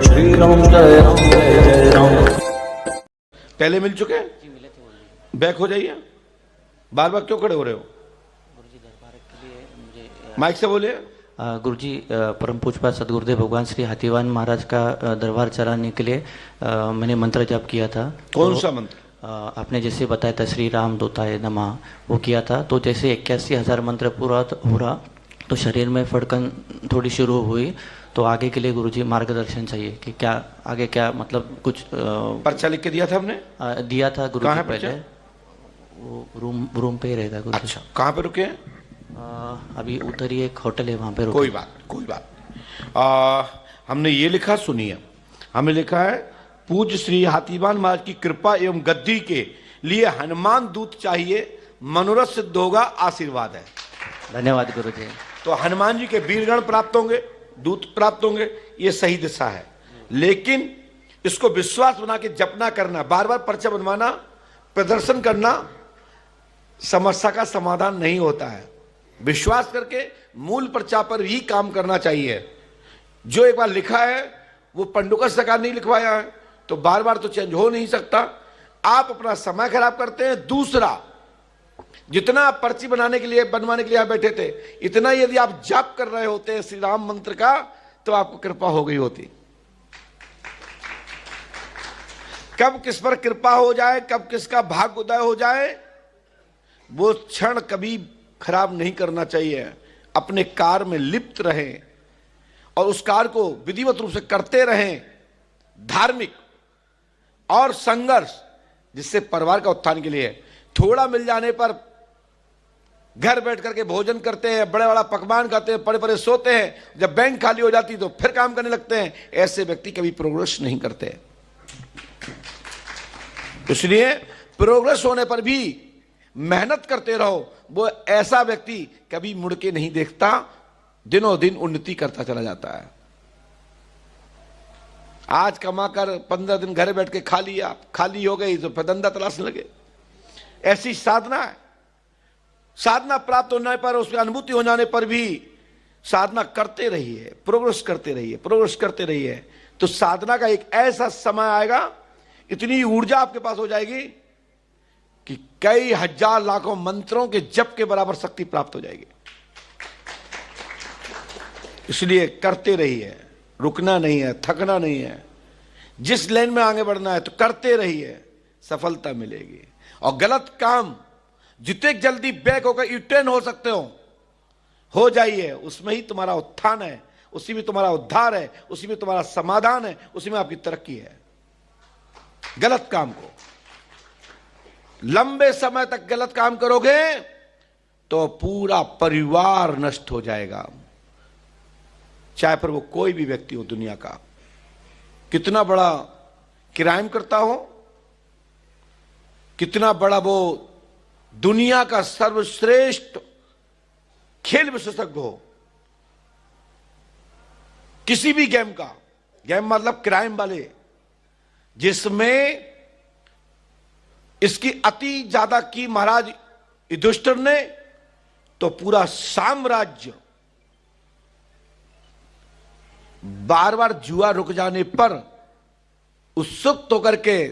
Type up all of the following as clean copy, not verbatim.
श्री राम जय राम जय जय राम। पहले मिल चुके हैं? बैक हो जाइए। बार बार क्यों खड़े हो रहे हो? गुरुजी दरबार के लिए मुझे माइक से बोलिए। गुरुजी परम पूज्य सदगुरुदेव भगवान श्री हाथीवान महाराज का दरबार चलाने के लिए मैंने मंत्र जाप किया था। कौन सा मंत्र? आपने जैसे बताया था श्री राम दूताय नमः, वो किया था। तो जैसे 81,000 मंत्र पूरा हो रहा तो शरीर में फड़कन थोड़ी शुरू हुई। तो आगे के लिए गुरुजी मार्गदर्शन चाहिए कि क्या आगे, क्या मतलब कुछ पर्चा लिख के दिया था हमने? दिया था गुरुजी। कहाँ है पहले पर्चा? वो रूम पे ही रहेगा गुरुजी। अच्छा, कहाँ पे रुके हैं? अभी उधर ही एक होटल है, वहाँ पे रुके। कोई बात। हमने ये लिखा, सुनिए, हमने लिखा है पूज्य श्री हाथीवान महाराज की कृपा एवं गद्दी के लिए हनुमान दूत चाहिए, मनोरथ सिद्ध होगा, आशीर्वाद है। धन्यवाद गुरुजी। तो हनुमान जी के वीरगण प्राप्त होंगे, दूत प्राप्त होंगे, ये सही दिशा है। लेकिन इसको विश्वास बना के जपना करना, बार बार पर्चा बनवाना, प्रदर्शन करना समस्या का समाधान नहीं होता है। विश्वास करके मूल पर्चा पर ही काम करना चाहिए। जो एक बार लिखा है वो पंडुका सरकार नहीं लिखवाया है, तो बार बार तो चेंज हो नहीं सकता। आप अपना समय खराब करते हैं। दूसरा, जितना आप पर्ची बनवाने के लिए यहां बैठे थे, इतना यदि आप जप कर रहे होते हैं श्री राम मंत्र का, तो आपको कृपा हो गई होती। कब किस पर कृपा हो जाए, कब किसका भाग्य उदय हो जाए, वो क्षण कभी खराब नहीं करना चाहिए। अपने कार्य में लिप्त रहें और उस कार्य को विधिवत रूप से करते रहें। धार्मिक और संघर्ष, जिससे परिवार का उत्थान के लिए थोड़ा मिल जाने पर घर बैठ करके भोजन करते हैं, बड़े बड़ा पकवान खाते हैं, पड़े पड़े सोते हैं। जब बैंक खाली हो जाती तो फिर काम करने लगते हैं। ऐसे व्यक्ति कभी प्रोग्रेस नहीं करते। इसलिए प्रोग्रेस होने पर भी मेहनत करते रहो। वो ऐसा व्यक्ति कभी मुड़ के नहीं देखता, दिनों दिन उन्नति करता चला जाता है। आज कमाकर 15 दिन घर बैठ के खा लिया, खाली हो गई तो फिर धंधा तलाशने लगे। ऐसी साधना है। साधना प्राप्त होने पर, उसकी अनुभूति हो जाने पर भी साधना करते रहिए, प्रोग्रेस करते रहिए, प्रोग्रेस करते रहिए। तो साधना का एक ऐसा समय आएगा, इतनी ऊर्जा आपके पास हो जाएगी कि कई हजार लाखों मंत्रों के जप के बराबर शक्ति प्राप्त हो जाएगी। इसलिए करते रहिए, रुकना नहीं है, थकना नहीं है। जिस लाइन में आगे बढ़ना है तो करते रहिए, सफलता मिलेगी। और गलत काम जितने जल्दी बैक होकर यूटर्न हो सकते हो जाइए। उसमें ही तुम्हारा उत्थान है, उसी में तुम्हारा उद्धार है, उसी में तुम्हारा समाधान है, उसी में आपकी तरक्की है। गलत काम को लंबे समय तक गलत काम करोगे तो पूरा परिवार नष्ट हो जाएगा। चाहे पर वो कोई भी व्यक्ति हो दुनिया का, कितना बड़ा क्राइम करता हो, कितना बड़ा वो दुनिया का सर्वश्रेष्ठ खेल विशेषज्ञ हो, किसी भी गेम का, गेम मतलब क्राइम वाले, जिसमें इसकी अति ज्यादा की महाराज युधिष्ठिर ने, तो पूरा साम्राज्य बार बार जुआ रुक जाने पर, उत्सुक होकर के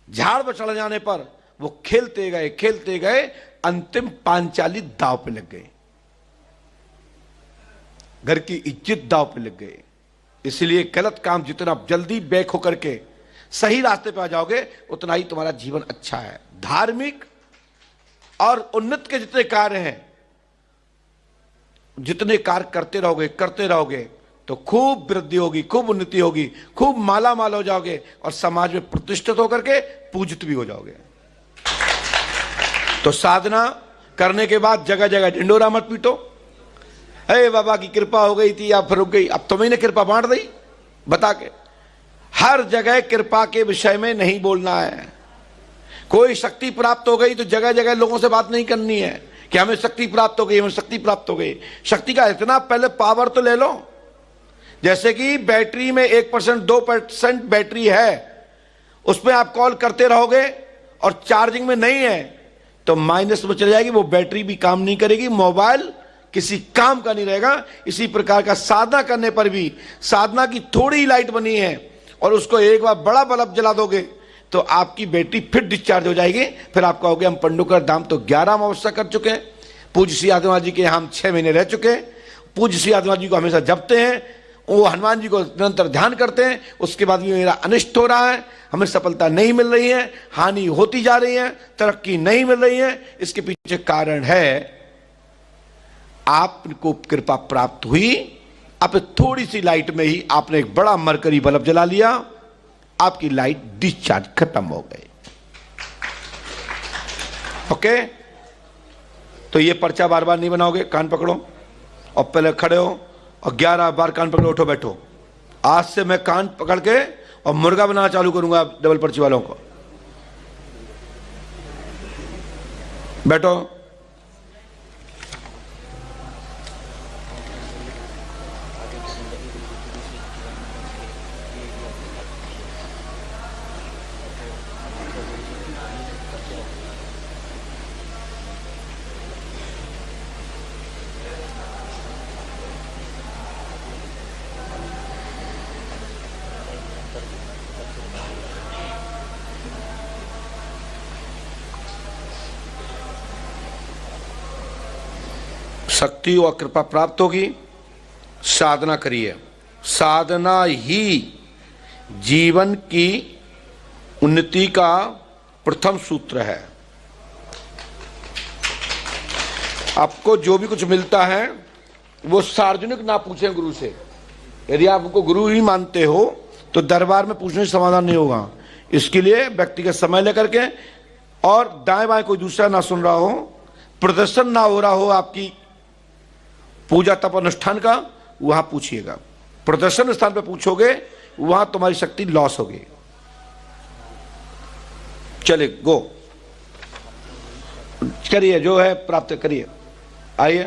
झाड़ पर चढ़ जाने पर वो खेलते गए, अंतिम पांचाली दांव पे लग गए। घर की इज्जत दांव पे लग गए। इसलिए गलत काम जितना जल्दी बैक होकर के सही रास्ते पे आ जाओगे, उतना ही तुम्हारा जीवन अच्छा है। धार्मिक और उन्नत के जितने कार्य हैं, जितने कार्य करते रहोगे तो खूब वृद्धि होगी, खूब उन्नति होगी, खूब माला माल हो जाओगे और समाज में प्रतिष्ठित होकर के पूजित भी हो जाओगे। तो साधना करने के बाद जगह जगह ढिंडोरा मत पीटो। अरे बाबा की कृपा हो गई थी, अब रुक गई, अब तुम्हें ने कृपा बांट दी बता के। हर जगह कृपा के विषय में नहीं बोलना है। कोई शक्ति प्राप्त हो गई तो जगह जगह लोगों से बात नहीं करनी है कि हमें शक्ति प्राप्त हो गई, हमें शक्ति प्राप्त हो गई। शक्ति का इतना पहले पावर तो ले लो। जैसे कि बैटरी में 1% 2% बैटरी है, उसमें आप कॉल करते रहोगे और चार्जिंग में नहीं है तो माइनस में चले जाएगी, वो बैटरी भी काम नहीं करेगी, मोबाइल किसी काम का नहीं रहेगा। इसी प्रकार का साधना करने पर भी साधना की थोड़ी लाइट बनी है और उसको एक बार बड़ा बल्ब जला दोगे तो आपकी बैटरी फिर डिस्चार्ज हो जाएगी। फिर आप कहोगे हम पंडुकर धाम तो 11 अमावस्या कर चुके हैं, पूज्य श्री आदिनाथ जी के यहाँ हम 6 महीने रह चुके हैं, पूज्य श्री आदिनाथ जी को हमेशा जपते हैं, वो हनुमान जी को निरंतर ध्यान करते हैं, उसके बाद भी मेरा अनिष्ट हो रहा है, हमें सफलता नहीं मिल रही है, हानि होती जा रही है, तरक्की नहीं मिल रही है। इसके पीछे कारण है आपको कृपा प्राप्त हुई, अब थोड़ी सी लाइट में ही आपने एक बड़ा मरकरी बल्ब जला लिया, आपकी लाइट डिस्चार्ज खत्म हो गई। ओके, तो ये पर्चा बार बार नहीं बनाओगे, कान पकड़ो और पहले खड़े हो और 11 बार कान पकड़ो, उठो बैठो। आज से मैं कान पकड़ के और मुर्गा बनाना चालू करूंगा डबल पर्ची वालों को। बैठो। शक्ति और कृपा प्राप्त होगी, साधना करिए। साधना ही जीवन की उन्नति का प्रथम सूत्र है। आपको जो भी कुछ मिलता है वो सार्वजनिक ना पूछें गुरु से। यदि आप उनको गुरु ही मानते हो तो दरबार में पूछने से समाधान नहीं होगा। इसके लिए व्यक्तिगत समय लेकर के और दाएं बाएं कोई दूसरा ना सुन रहा हो, प्रदर्शन ना हो रहा हो आपकी पूजा तप अनुष्ठान का, वहां पूछिएगा। प्रदर्शन स्थान पे पूछोगे वहां तुम्हारी शक्ति लॉस होगी। चले गो करिए, जो है प्राप्त करिए। आइए।